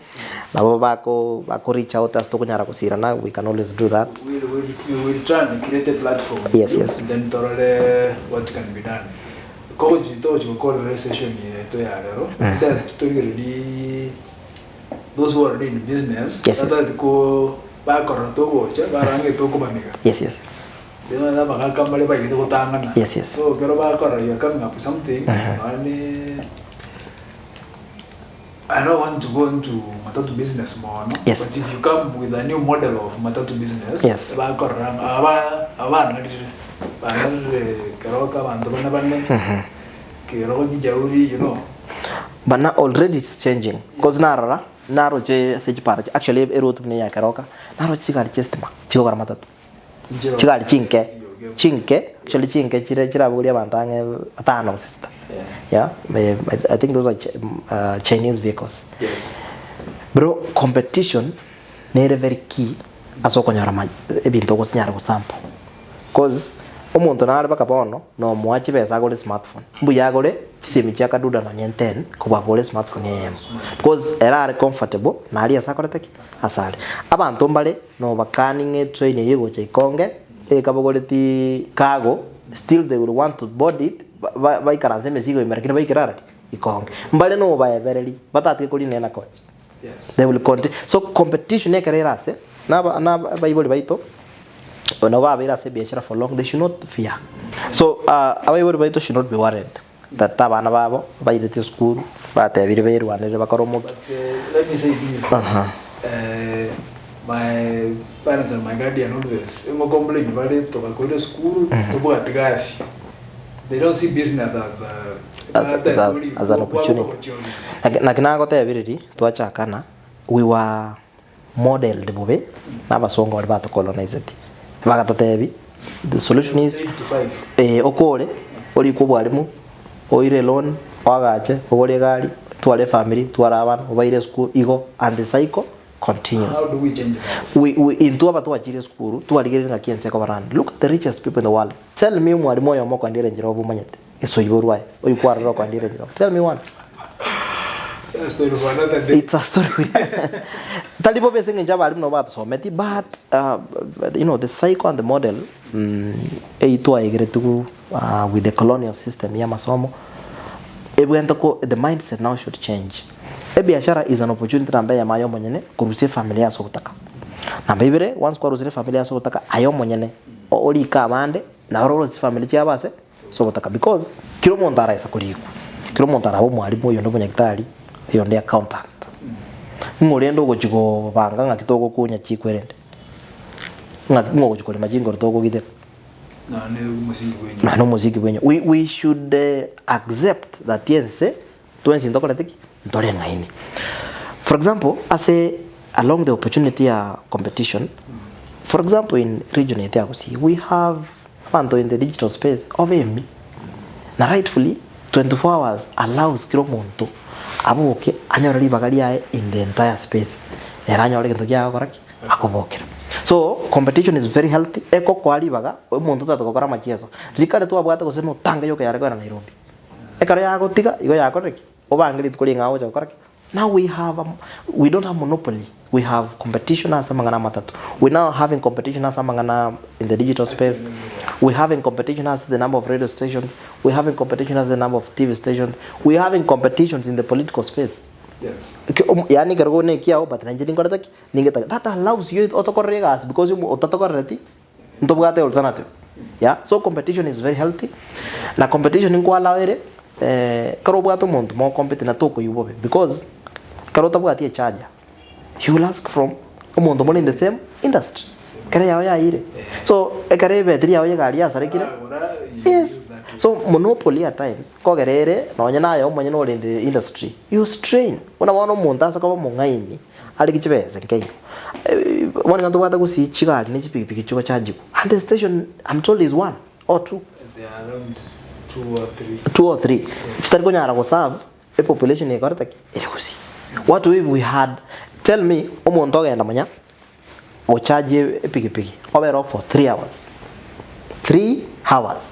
nabo bako reach out as to kunyara kusira na we can always do that. We will try and create a platform. Yes. Then thoroughly what can be done. Coach to call a session to yaro. That to really those who are in business. Yes. That go back or to watch. Barange to kumaniga. Yes. Yes. So you're coming up with something. I don't want to go into matatu business more, no? Yes. But if you come with a new model of matatu business, yes. You know. But now already it's changing. Because naro je seji para actually erotu ne ya karoka naro chigari chestima chigora matatu chigari chinke actually chinke chira buri abantange atano sister. Yeah, I think those are Chinese vehicles. Yes. Bro, competition is very key. Asoko nyara ebintu kusinyara kusample. Cause umuntu nari bakabono no mwachi beza gole smartphone. Mbuya gole simi chaka duda na nyenten kuba gole smartphone yem. Because era are comfortable na ali asakore teki asali. Abantu mbale no bakaninge train yego chaikonge ekabogole ti cargo, still they will want to board it. Vai karanze mesigo imerekira vai kirara ikonge mbale no ba everly batati ko linena coach. Yes, they will continue. So competition e karera se na baiboli baito no ba vera se biashara for long, they should not fear. So abaiboli baito should not be worried that abana babo bairete school bate biri wanere bakoromo. Let me say this. My parents and my guardian always complain about it to go to school to go at gas. They don't see business as an opportunity. Na kinago te biriri tuacha kana we were modeled bobe na basonga wali bato colonized. Bagato tebi the solution is okole oli kubwalimu oire loan wagache ogole gari twale family twara abana obaire school igo and the cycle continues. How do we change that? We into aba twachire school twaligere na kiense ko barani. Look at the richest people in the world. Tell me mwalimu oyo moko ndire njiro bumanyete eso iborwae oyi kwarro ko ndire njiro. Tell me one. It's a story. Talibo besenge njaba ali no bato so meti but you know the cycle and the model eito aigere tu with the colonial system ya masomo ebwento ko the mindset now should change. biashara is an opportunity namba ya mayo monyene kurusia familia so gutaka namba ibere once kwa rusia familia so gutaka ayo monyene oli kabande na oro family ya base so gutaka because kilo montara isa kuliku kilo montara bo mwalimu yo ndo munyagitari yo ndi accountant ngorendo gochigo banga ngakitogo kunya chikwerende ngo gochikole majingo ritogo gite na no muziki wenye we should accept that yes twensi ndokole tiki ndore ngaini. For example, along the opportunity competition, for example in region etakusi we have fanto in the digital space of me na rightfully 24 hours allows kilo muntu abuke anyorali bagalia in the entire space eranyore kintu kya koraki akobokera. So competition is very healthy. Eko kwali baga muntu tatokora machieso rikare tu abwata gose no tanga yoke yare kwa Nairobi ekare yago tiga igo yako reki obangiri tukuli ngawo cha koraki. Now we don't have monopoly. We have competition as amangana matatu. We now having competition as amangana in the digital space. We having competition as the number of radio stations. We having competition as the number of TV stations. We having competitions in the political space. Yes. Yani kargo ne kiao but Nigerian korata ningeta that allows you autocorregas because you autocorreti ntobugate alternative. Yeah. So competition is very healthy. La competition ingwa lawere karo bwato muntu mo compete na toko yubobe because karo tabwati charger. You will ask from umuntu mo in the same industry. Kare yao ya ire. So ekare betri yao ya gari asarekire. Yes. So monopoly at times kogerere nonya nayo mwenye no in the industry you strain unaona umuntu asaka mungaini ali kichibeze nkenyo one nganto bata kusi chigari ne chipiki chigo chajiko and the station I'm told is 1 or 2 they are around 2 or 3 start konyara go serve a population e korata ile kusi what if we had tell me umuntu ogenda manya o charge piki obero for 3 hours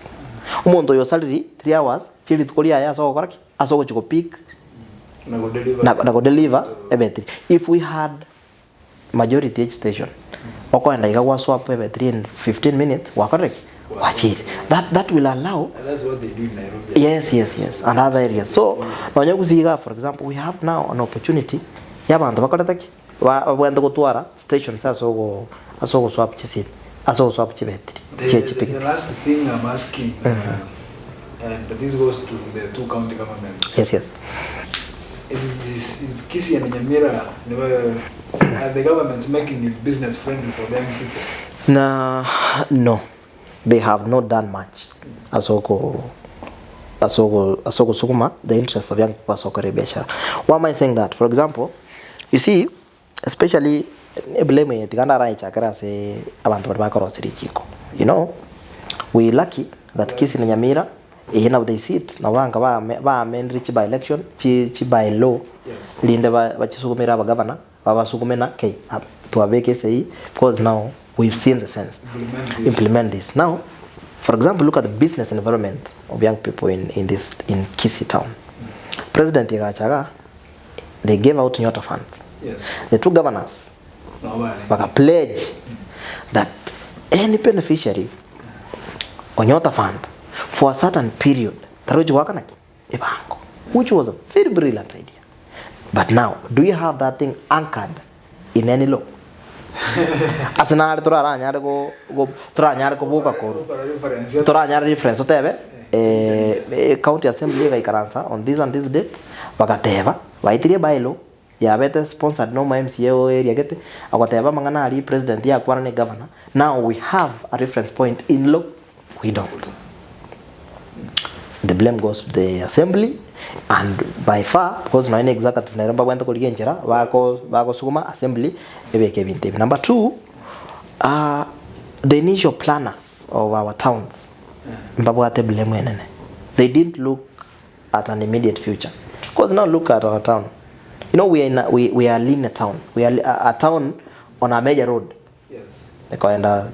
umuntu yo salary 3 hours chili tukolia ya so koraki asoko chiko peak na go deliver ebetri. If we had majority each station okoenda igawa swap ebetri in 15 minutes wakoreki wachiri that will allow and that's what they do in Nairobi. Yes and other areas. So nonya kuziga for example we have now an opportunity yabantu bakoretaki wabwenda gutwara stations asoko swap chisi asoko swap chibetri. The last thing I'm asking, and this goes to the two county governments. Yes. Is Kisii and Nyamira, are the governments making it business friendly for young people? No, they have not done much. Asoko sukuma the interest of young people asoko biashara. Why am I saying that? For example, you see, especially blame tikanda raicha karase abantu bakoro sirichiko. You know, we lucky that Kisii and Nyamira now they sit na wanga ba men rich by election chi by law linde ba chisukumira ba governor ba sukumena okay to abeke say because now we've seen the sense implement this. Now for example look at the business environment of young people in Kisii town. President Yagachaga they gave out Nyota funds. The two governors baka pledge that any beneficiary on Nyota fund for a certain period which was a very brilliant idea. But now do you have that thing anchored in any law? Asana tora nyare go boka ko tora nyare reference otebe county assembly ga ikaransa on this and this dates bakateba baitirie by law ya bete sponsored no MCA area gete akoteba mangana ali president ya kwana ne governor. Now we have a reference point in law. We don't. The blame goes to the assembly and by far because no executive na ramba kwenda kuligenjera bako sukuma assembly ebeke binte. Number 2, the initial planners of our towns mbabu ate blame enene. They didn't look at an immediate future. Because now look at our town. You know we are in a town. We are a town on a major road. Yes. Koenda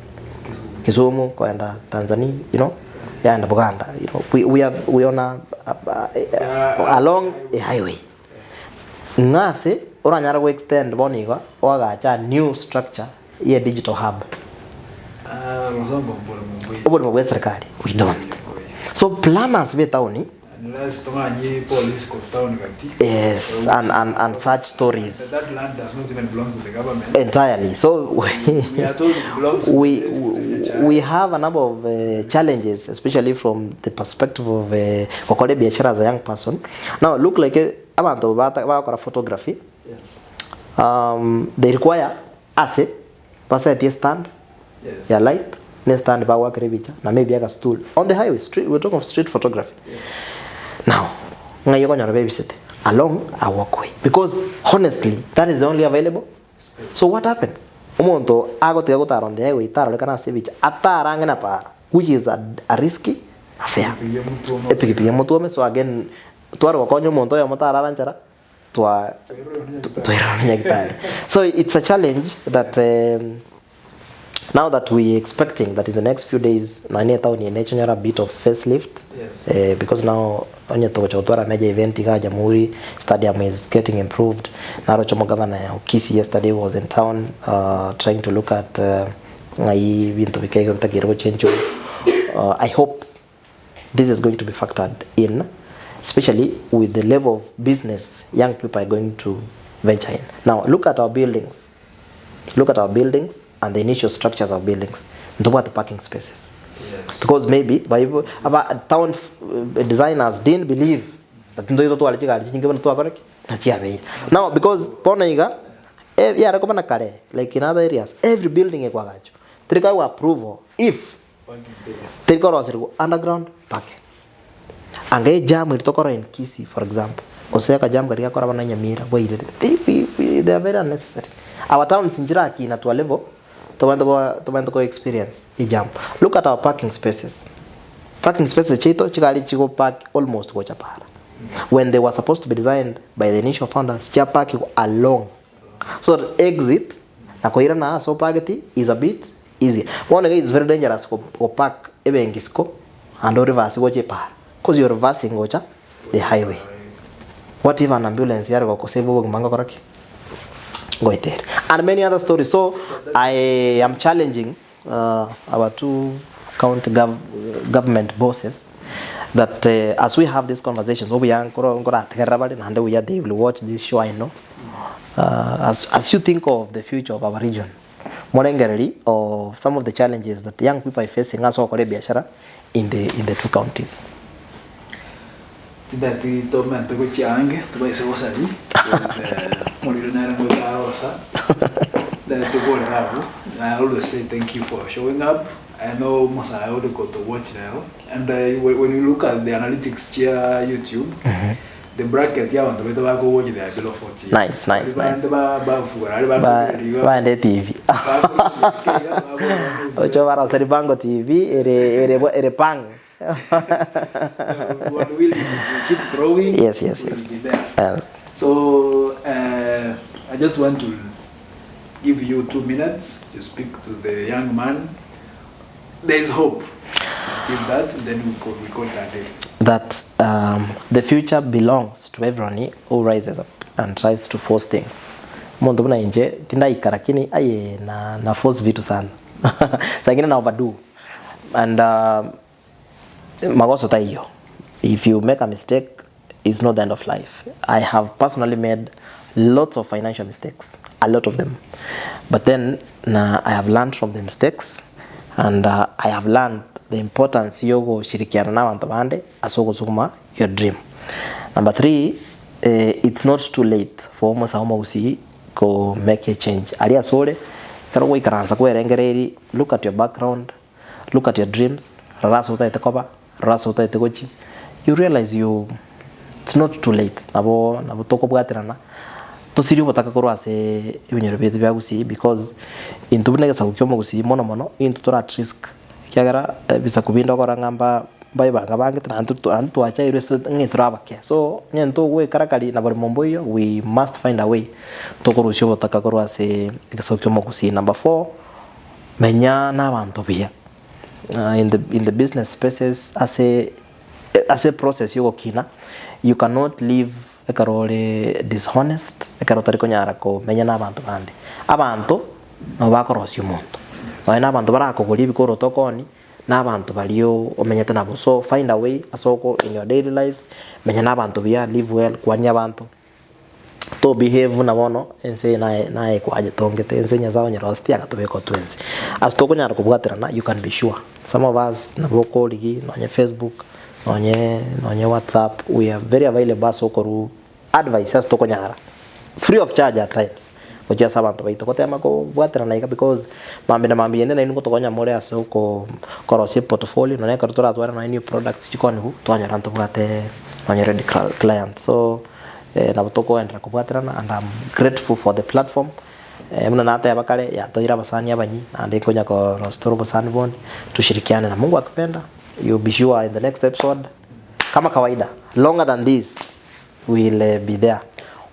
Kisumu, koenda Tanzania, you know. Yeah, and Buganda, you know, we on along a highway. Ngase oranyara go extend boniga ogacha new structure here digital hub. We don't. So planners be towni Unless tomani police go town gati. Yes, and such stories. That land does not even belong to the government. Entirely. So We are told it belongs to we have a number of challenges, especially from the perspective of kokole biashara as a young person. Now look like abantu bakora photography. Yes. They require asset, a stand, Yes. yeah, light, stand ba work rebicha, na maybe a stool on the highway. Street, we're talking of street photography. Yeah. Now, ngayo ko nyara babysit along a walkway because honestly that is the only available. So what happens? Umuntu agotiga gutara on the highway taro lekana sebicha atara ngena pa, which is a risky affair. Epikipiki mutuome. So again twaro konyo muntu yo mutara ranchara twa so it's a challenge that now that we expecting that in the next few days nani town in nature a bit of facelift. Yes. Because now onye to chotwara major event ga Jamhuri Stadium is getting improved. Naro chomo governor Okisi yesterday was in town trying to look at ngai bintu bikego takiro change. I hope this is going to be factored in, especially with the level of business young people are going to venture in. Now look at our buildings. Look at our buildings and the initial structures of buildings. Look at the parking spaces. Yes. Because maybe about town designers didn't believe that now because ponaiga yeah rekoma kare like in other areas every building ekwagacho trika approval if trika underground parking angai jam itokora in Kisi for example oseka jam katika kora bana Nyamira they are very unnecessary. Our town sinjiraki na to a level to experience a jump. Look at our parking spaces. Parking spaces chito chikali chiko park almost go chapara. When they were supposed to be designed by the initial founders, chia park along. So the exit na koira na so parketi is a bit easier. One again is very dangerous to park ebengisko and reverse go chapara because you're reversing gocha the highway. What if an ambulance here go save manga koraki? Go there. And many other stories. So I am challenging our two county government bosses that as we have these conversations, we are they will watch this show. I know. As you think of the future of our region, more generally, of some of the challenges that young people are facing as well in the two counties. That we told me to go chiang to buy sawasari. Molina and that to go now. I always say thank you for showing up. I know most I already got to watch now. And when you look at the analytics here YouTube, the bracket yeah on the better go watch there below 40. Nice. By the TV. Ocho vara seri Bango TV ere pang. We keep growing. Yes. Yes. So I just want to give you 2 minutes to speak to the young man. There is hope. Give that, then we call that day. That the future belongs to everyone who rises up and tries to force things. Mundu muna nje tinda ikarakini aye na force vitu sana. Sagina na overdo. And magoso taiyo. If you make a mistake, it's not the end of life. I have personally made lots of financial mistakes, a lot of them. But then I have learned from the mistakes, and I have learned the importance yogo shirikiana na bantu bande asogo sukuma your dream. Number 3, it's not too late for almost usi go make a change. Alia sole karo go ikaranza ko erengereri, look at your background, look at your dreams, rasa uta itekoba, rasa uta itegochi. You realize it's not too late. Nabo toko bwaterana. Tosiri botaka korwa se ibinyoro byetu byagusi because intubunega sakukyomo gusi mono into tora at risk. Kyagara bisa kubinda ko rangamba bayi banga bange antu acha ireso ngitraba ke. So nyento we karakali na bari momboyo we must find a way to korusho botaka korwa se sakukyomo gusi. Number 4, menya na bantu bia. In the business spaces as a process yuko kina, you cannot live ekarole dishonest ekarotari konyara ko menya na abantu bande abantu no bakorosya umuntu baina abantu barako kuri bikoro tokoni n'abantu balio omenyete nabo. So find a way asoko in your daily lives, menya n'abantu bia, live well kwanya abantu to behave na bono ense nae kwaje tongete ense nyazawo nyarostia gatubeko twenzi as to kunyara kubwaterana. You can be sure some of us na boko ligi no Facebook no WhatsApp, we are very available. So koru advice as to kunyara free of charge at times oja sabantu baito kotema ko bwaterana ika because mambi yende na inuko tokonya more aso ko korosi portfolio no neka rutora twara na new products chikoni hu twanya ranto bwate no ready client. So na butoko endra kubwaterana, and I'm grateful for the platform. Muna nata ya bakale ya toira basani abanyi na ndiko nya ko rostoro basani bond tushirikiane na Mungu akipenda. You be sure in the next episode kama kawaida longer than this we'll be there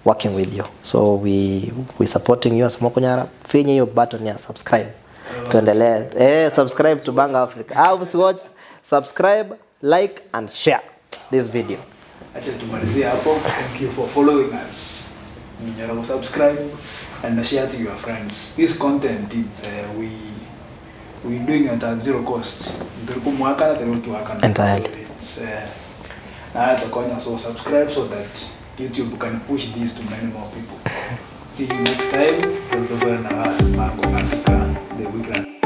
working with you. So we supporting you as Mokonyara. Finya hiyo button ya subscribe. Tuendelee subscribe to Bango Africa. Watch, subscribe, like and share this video. Acha tumalizie hapo. Thank you for following us. Mnyara subscribe and share to your friends. This content is we doing it at zero cost. Ndio mwaka na entirely. It's so subscribe so that YouTube can push this to many more people. See you next time. Bango Africa, the weekend.